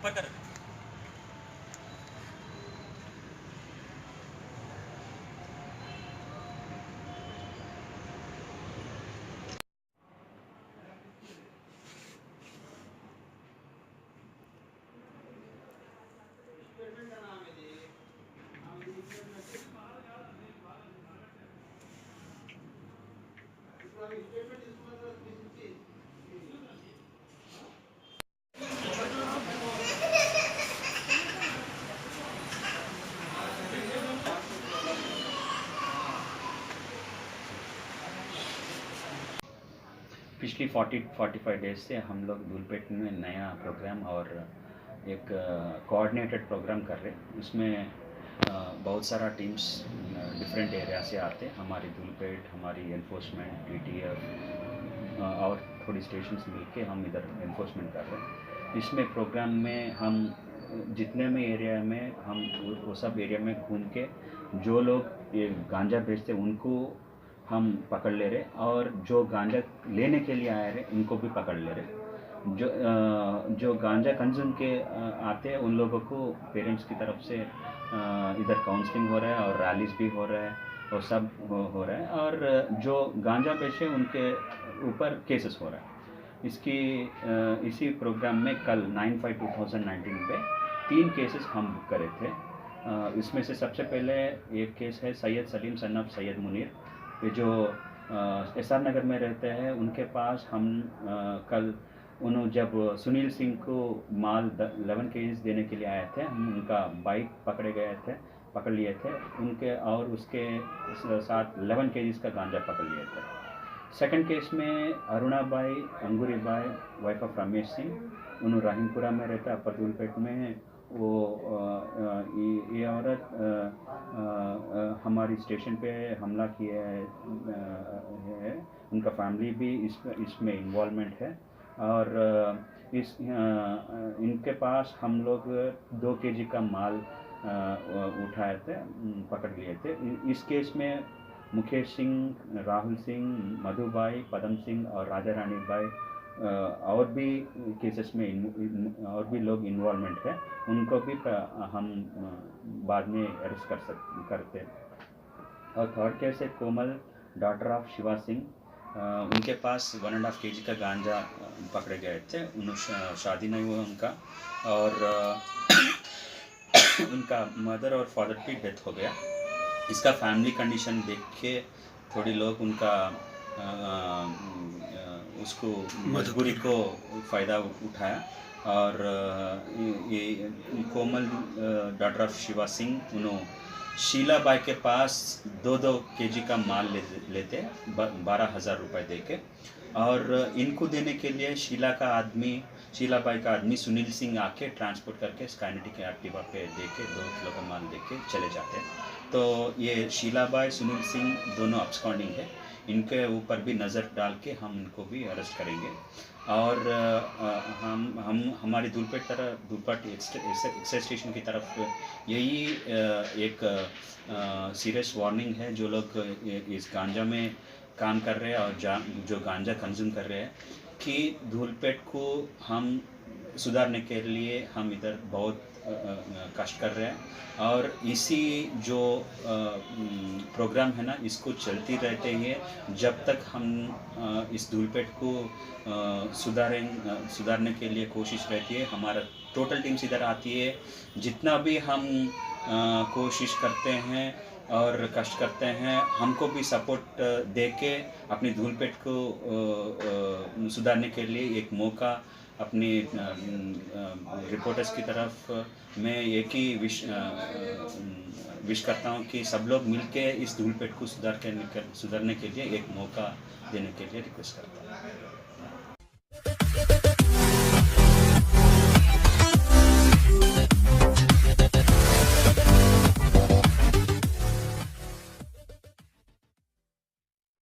पकड़। पिछली 40-45 डेज से हम लोग धूलपेट में नया प्रोग्राम और एक कोऑर्डिनेटेड प्रोग्राम कर रहे हैं। उसमें बहुत सारा टीम्स डिफरेंट एरिया से आते हैं। हमारी धूलपेट, हमारी एनफोर्समेंट, टीटीएफ और थोड़ी स्टेशंस मिलके हम इधर एनफोर्समेंट कर रहे हैं। इसमें प्रोग्राम में हम जितने में एरिया में हम वो सब एरिया में घूम के जो लोग ये गांजा बेचते उनको हम पकड़ ले रहे और जो गांजा लेने के लिए आए रहे उनको भी पकड़ ले रहे। जो गांजा कंज्यूम के आते हैं उन लोगों को पेरेंट्स की तरफ से इधर काउंसलिंग हो रहा है और रैलीज भी हो रहा है और सब हो रहा है। और जो गांजा बेचे उनके ऊपर केसेस हो रहा है। इसी प्रोग्राम में कल 9/5/2019 पे 3 केसेस हम बुक करे थे। इसमें से सबसे पहले एक केस है सैयद सलीम सन ऑफ सैयद मुनीर, ये जो एसआर नगर में रहते हैं। उनके पास हम कल उन्होंने जब सुनील सिंह को माल 11 केजीज देने के लिए आए थे, हम उनका बाइक पकड़ लिए थे उनके और उसके साथ 11 केजीज का गांजा पकड़ लिए थे। सेकंड केस में अरुणाबाई अंगूरीबाई वाइफ ऑफ रमेश सिंह, उन्होंने राहिमपुरा में रहता है अपर धूलपेट में। वो ये औरत हमारी स्टेशन पे हमला किया है। उनका फैमिली भी इसमें इन्वॉल्वमेंट है और इनके पास हम लोग 2 केजी का माल उठाए थे, पकड़ लिए थे। इस केस में मुकेश सिंह, राहुल सिंह, मधुबाई, पदम सिंह और राजा रानी बाई और भी केसेस में और भी लोग इन्वॉल्वमेंट है, उनको भी हम बाद में अरेस्ट करते। और थर्ड केस है कोमल, डॉटर ऑफ शिवा सिंह। उनके पास 1.5 केजी का गांजा पकड़े गए थे। उन्हें शादी नहीं हुआ उनका और उनका मदर और फादर की डेथ हो गया। इसका फैमिली कंडीशन देख के थोड़ी लोग उनका उसको मजबूरी को फ़ायदा उठाया और ये कोमल डॉटर ऑफ शिवा सिंह, उन्होंने शीलाबाई के पास 2-2 केजी का माल लेते 12,000 रुपये दे के, और इनको देने के लिए शीलाबाई का आदमी सुनील सिंह आके ट्रांसपोर्ट करके स्काइनेटिक एक्टिवा पे दे के 2 किलो का माल दे के चले जाते हैं। तो ये शीलाबाई, सुनील सिंह दोनों अपस्कॉन्डिंग है। इनके ऊपर भी नज़र डाल के हम इनको भी अरेस्ट करेंगे। और हमारी धूलपेट एक्साइज स्टेशन की तरफ यही एक सीरियस वार्निंग है। जो लोग इस गांजा में काम कर रहे हैं और जो गांजा कंज्यूम कर रहे हैं कि धूलपेट को हम सुधारने के लिए हम इधर बहुत कष्ट कर रहे हैं और इसी जो प्रोग्राम है ना, इसको चलती रहते हैं जब तक हम इस धूलपेट को सुधारने के लिए कोशिश रहती है। हमारा टोटल टीम्स इधर आती है। जितना भी हम कोशिश करते हैं और कष्ट करते हैं, हमको भी सपोर्ट दे के अपनी धूलपेट को सुधारने के लिए एक मौका अपनी रिपोर्टर्स की तरफ मैं एक ही विश करता हूँ कि सब लोग मिलके इस धूलपेट को सुधारने के लिए एक मौका देने के लिए रिक्वेस्ट करता हूँ।